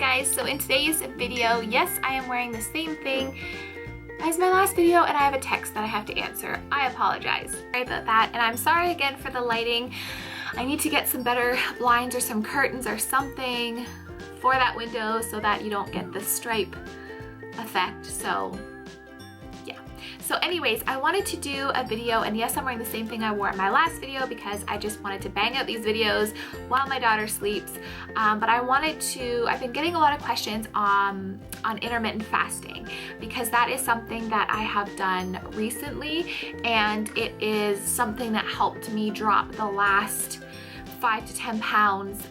guys, so in today's video, yes, I am wearing the same thing as my last video and I have a text that I have to answer. I apologize. Sorry about that, and I'm sorry again for the lighting. I need to get some better blinds or some curtains or something for that window so that you don't get the stripe effect. So So anyways, I wanted to do a video, and yes, I'm wearing the same thing I wore in my last video because I just wanted to bang out these videos while my daughter sleeps. But I've been getting a lot of questions on intermittent fasting because that is something that I have done recently, and it is something that helped me drop the last 5 to 10 pounds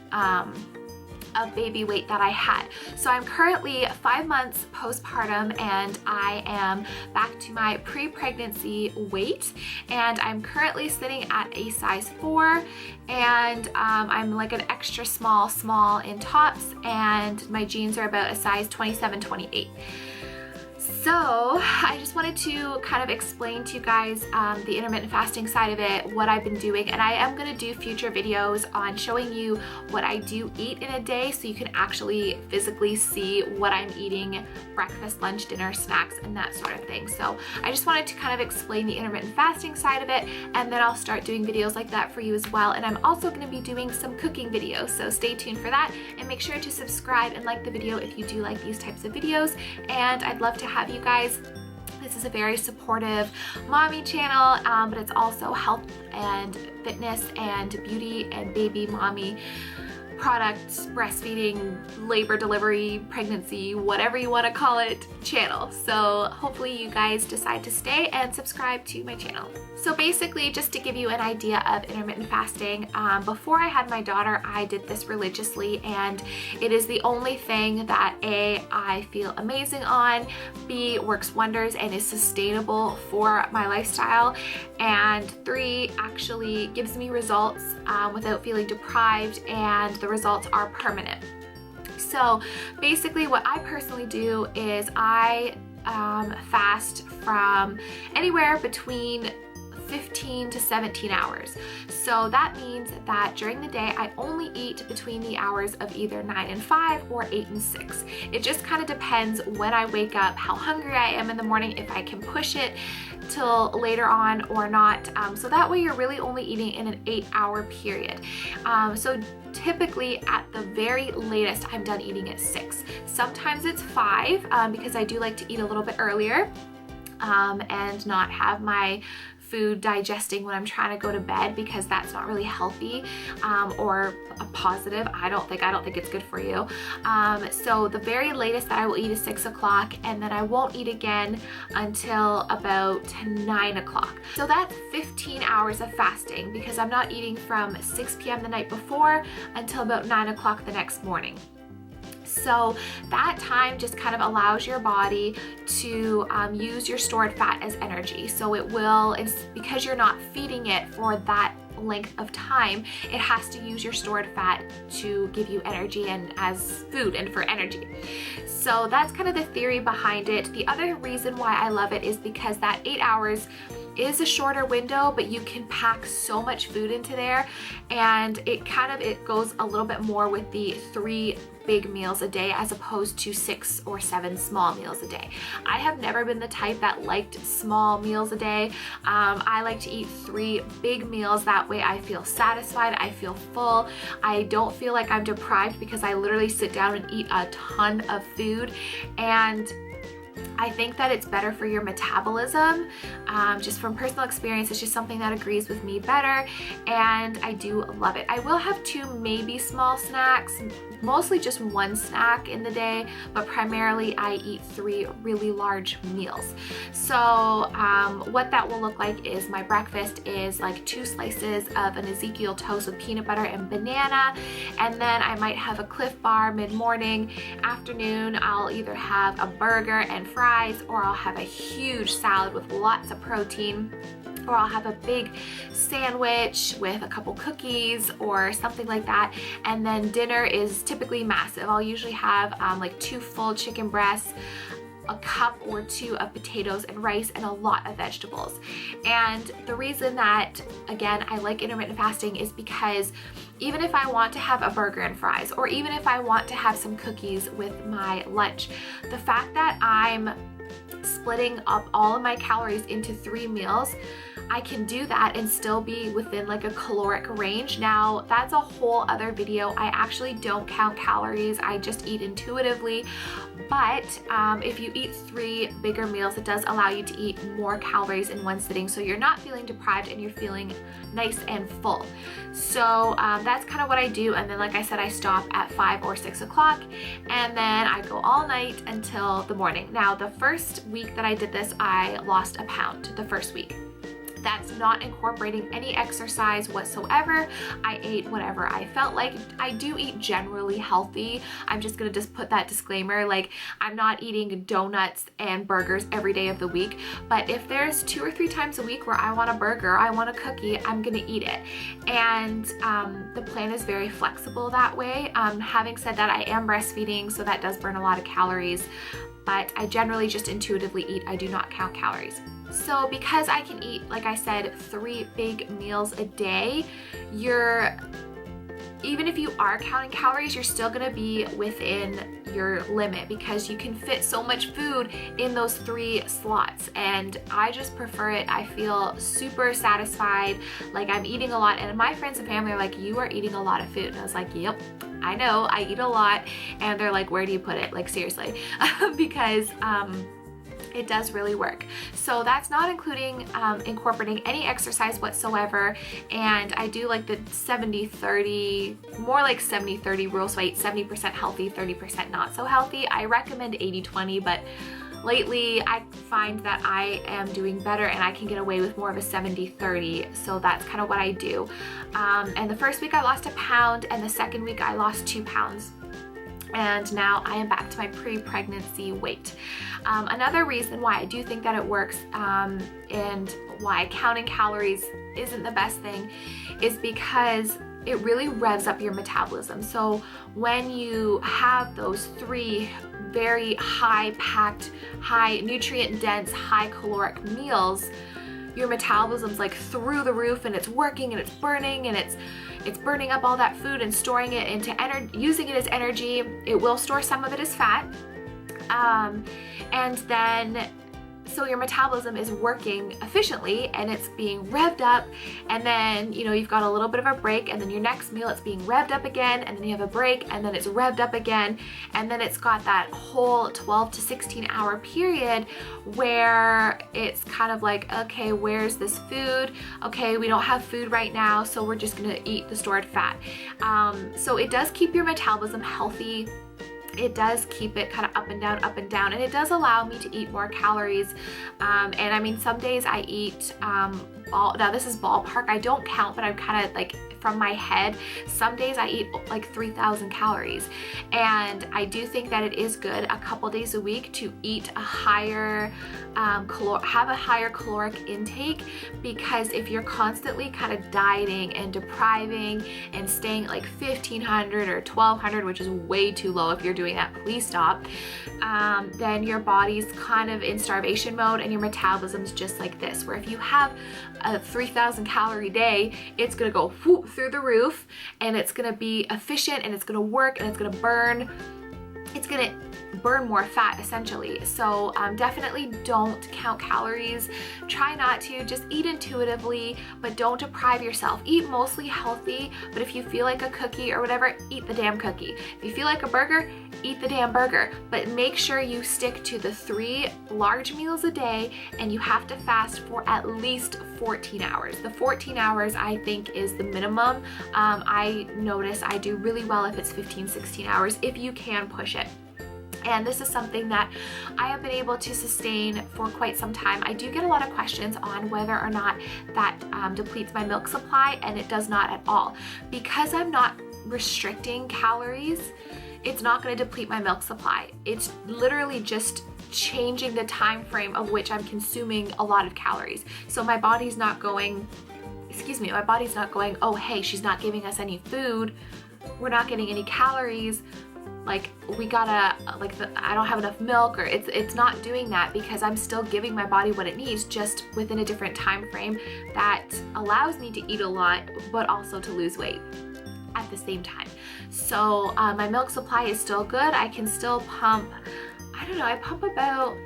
of baby weight that I had. So I'm currently 5 months postpartum and I am back to my pre-pregnancy weight, and I'm currently sitting at a size 4, and I'm like an extra small in tops, and my jeans are about a size 27, 28. So I just wanted to kind of explain to you guys the intermittent fasting side of it, what I've been doing, and I am going to do future videos on showing you what I do eat in a day so you can actually physically see what I'm eating, breakfast, lunch, dinner, snacks, and that sort of thing. So I just wanted to kind of explain the intermittent fasting side of it, and then I'll start doing videos like that for you as well. And I'm also going to be doing some cooking videos, so stay tuned for that, and make sure to subscribe and like the video if you do like these types of videos. And I'd love to have you guys. This is a very supportive mommy channel, but it's also health and fitness and beauty and baby mommy products, breastfeeding, labor, delivery, pregnancy, whatever you want to call it, channel. So hopefully you guys decide to stay and subscribe to my channel. So basically, just to give you an idea of intermittent fasting, before I had my daughter, I did this religiously, and it is the only thing that A, I feel amazing on, B, works wonders and is sustainable for my lifestyle, and 3, actually gives me results without feeling deprived, and the results are permanent. So basically what I personally do is I fast from anywhere between 15 to 17 hours. So that means that during the day I only eat between the hours of either 9 and 5 or 8 and 6. It just kind of depends when I wake up, how hungry I am in the morning, if I can push it till later on or not. So that way you're really only eating in an 8-hour period. So typically at the very latest I'm done eating at 6. Sometimes it's 5 because I do like to eat a little bit earlier and not have my food digesting when I'm trying to go to bed, because that's not really healthy or a positive. I don't think it's good for you. So the very latest that I will eat is 6 o'clock, and then I won't eat again until about 9 o'clock. So that's 15 hours of fasting because I'm not eating from 6 p.m. the night before until about 9 o'clock the next morning. So that time just kind of allows your body to use your stored fat as energy. So it will, because you're not feeding it for that length of time, it has to use your stored fat to give you energy and as food and for energy. So that's kind of the theory behind it. The other reason why I love it is because that 8 hours is a shorter window, but you can pack so much food into there, and it goes a little bit more with the 3 big meals a day as opposed to 6 or 7 small meals a day. I have never been the type that liked small meals a day. I like to eat 3 big meals. That way I feel satisfied, I feel full, I don't feel like I'm deprived because I literally sit down and eat a ton of food, and I think that it's better for your metabolism. Just from personal experience, it's just something that agrees with me better, and I do love it. I will have 2 maybe small snacks, mostly just 1 snack in the day, but primarily I eat 3 really large meals. So what that will look like is my breakfast is like 2 slices of an Ezekiel toast with peanut butter and banana, and then I might have a Cliff Bar mid-morning. Afternoon, I'll either have a burger and fries, or I'll have a huge salad with lots of protein, or I'll have a big sandwich with a couple cookies or something like that. And then dinner is typically massive. I'll usually have like 2 full chicken breasts, a cup or 2 of potatoes and rice, and a lot of vegetables. And the reason that, again, I like intermittent fasting is because even if I want to have a burger and fries, or even if I want to have some cookies with my lunch, the fact that I'm splitting up all of my calories into 3 meals, I can do that and still be within like a caloric range. Now, that's a whole other video. I actually don't count calories. I just eat intuitively. But if you eat 3 bigger meals, it does allow you to eat more calories in one sitting. So you're not feeling deprived and you're feeling nice and full. So that's kind of what I do. And then, like I said, I stop at 5 or 6 o'clock and then I go all night until the morning. Now, the first week that I did this, I lost a pound the first week. That's not incorporating any exercise whatsoever. I ate whatever I felt like. I do eat generally healthy. I'm just gonna just put that disclaimer, like I'm not eating donuts and burgers every day of the week, but if there's 2 or 3 times a week where I want a burger, I want a cookie, I'm gonna eat it. And the plan is very flexible that way. Having said that, I am breastfeeding, so that does burn a lot of calories, but I generally just intuitively eat. I do not count calories. So because I can eat, like I said, 3 big meals a day, even if you are counting calories, you're still gonna be within your limit because you can fit so much food in those 3 slots. And I just prefer it. I feel super satisfied, like I'm eating a lot. And my friends and family are like, you are eating a lot of food. And I was like, yep, I know, I eat a lot. And they're like, where do you put it? Like, seriously, because it does really work. So that's not including incorporating any exercise whatsoever. And I do like the 70-30, more like 70-30 rule. So I eat 70% healthy, 30% not so healthy. I recommend 80-20, but lately I find that I am doing better and I can get away with more of a 70-30. So that's kind of what I do. And the first week I lost a pound and the second week I lost 2 pounds. And now I am back to my pre-pregnancy weight. Another reason why I do think that it works and why counting calories isn't the best thing is because it really revs up your metabolism. So when you have those 3 very high-packed, high nutrient-dense, high-caloric meals, your metabolism's like through the roof and it's working and it's burning and it's burning up all that food and storing it into energy, using it as energy. It will store some of it as fat. And then, so your metabolism is working efficiently and it's being revved up, and then, you know, you've got a little bit of a break, and then your next meal it's being revved up again, and then you have a break, and then it's revved up again, and then it's got that whole 12 to 16 hour period where it's kind of like, okay, where's this food? Okay, we don't have food right now, so we're just gonna eat the stored fat. So it does keep your metabolism healthy. It does keep it kind of up and down, and it does allow me to eat more calories. And I mean, some days I eat, now this is ballpark, I don't count, but I'm kind of like, from my head, some days I eat like 3,000 calories. And I do think that it is good a couple days a week to eat a higher, have a higher caloric intake, because if you're constantly kind of dieting and depriving and staying at like 1,500 or 1,200, which is way too low, if you're doing that, please stop, then your body's kind of in starvation mode and your metabolism's just like this, where if you have a 3,000 calorie day, it's gonna go whoop through the roof, and it's gonna be efficient, and it's gonna work, and it's gonna burn more fat essentially. So definitely don't count calories. Try not to, just eat intuitively, but don't deprive yourself. Eat mostly healthy, but if you feel like a cookie or whatever, eat the damn cookie. If you feel like a burger, eat the damn burger, but make sure you stick to the 3 large meals a day, and you have to fast for at least 14 hours. The 14 hours I think is the minimum. I notice I do really well if it's 15-16 hours, if you can push it. And this is something that I have been able to sustain for quite some time. I do get a lot of questions on whether or not that depletes my milk supply, and it does not at all. Because I'm not restricting calories, it's not going to deplete my milk supply. It's literally just changing the time frame of which I'm consuming a lot of calories. So my body's not going, oh hey, she's not giving us any food, we're not getting any calories, like we gotta, like I don't have enough milk, or it's not doing that, because I'm still giving my body what it needs, just within a different time frame that allows me to eat a lot but also to lose weight. at the same time. So my milk supply is still good. I can still pump, I don't know, I pump about,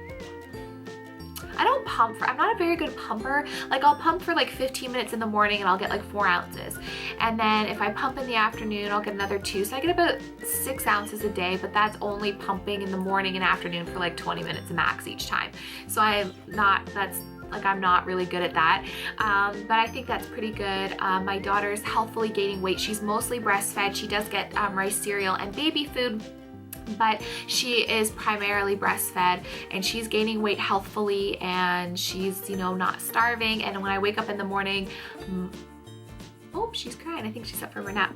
I don't pump for, I'm not a very good pumper. Like I'll pump for like 15 minutes in the morning and I'll get like 4 ounces. And then if I pump in the afternoon, I'll get another 2. So I get about 6 ounces a day, but that's only pumping in the morning and afternoon for like 20 minutes max each time. So I'm not really good at that. But I think that's pretty good. My daughter's healthfully gaining weight. She's mostly breastfed. She does get rice cereal and baby food, but she is primarily breastfed, and she's gaining weight healthfully, and she's, you know, not starving. And when I wake up in the morning, oh, she's crying. I think she's up for a nap.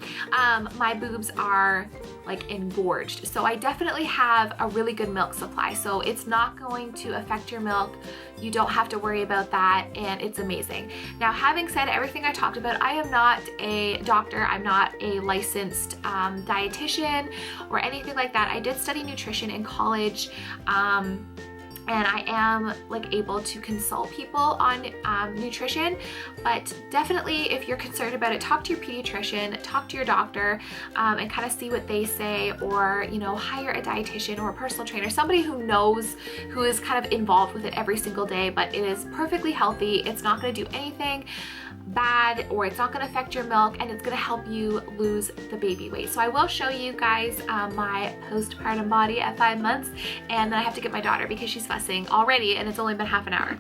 My boobs are like engorged. So I definitely have a really good milk supply. So it's not going to affect your milk. You don't have to worry about that, and it's amazing. Now, having said everything I talked about, I am not a doctor. I'm not a licensed dietitian or anything like that. I did study nutrition in college. And I am like able to consult people on nutrition, but definitely if you're concerned about it, talk to your pediatrician, talk to your doctor, and kind of see what they say, or, you know, hire a dietitian or a personal trainer, somebody who knows, who is kind of involved with it every single day. But it is perfectly healthy. It's not going to do anything bad, or it's not going to affect your milk, and it's going to help you lose the baby weight. So I will show you guys my postpartum body at 5 months, and then I have to get my daughter because she's fussing already, and it's only been half an hour.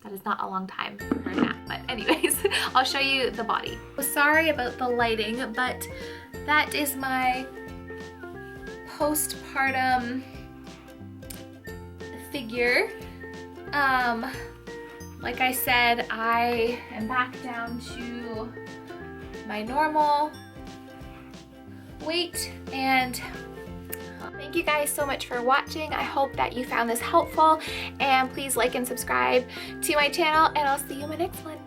That is not a long time for a nap, but anyways, I'll show you the body. Sorry about the lighting, but that is my postpartum figure. Like I said, I am back down to my normal weight, and thank you guys so much for watching. I hope that you found this helpful, and please like and subscribe to my channel, and I'll see you in my next one.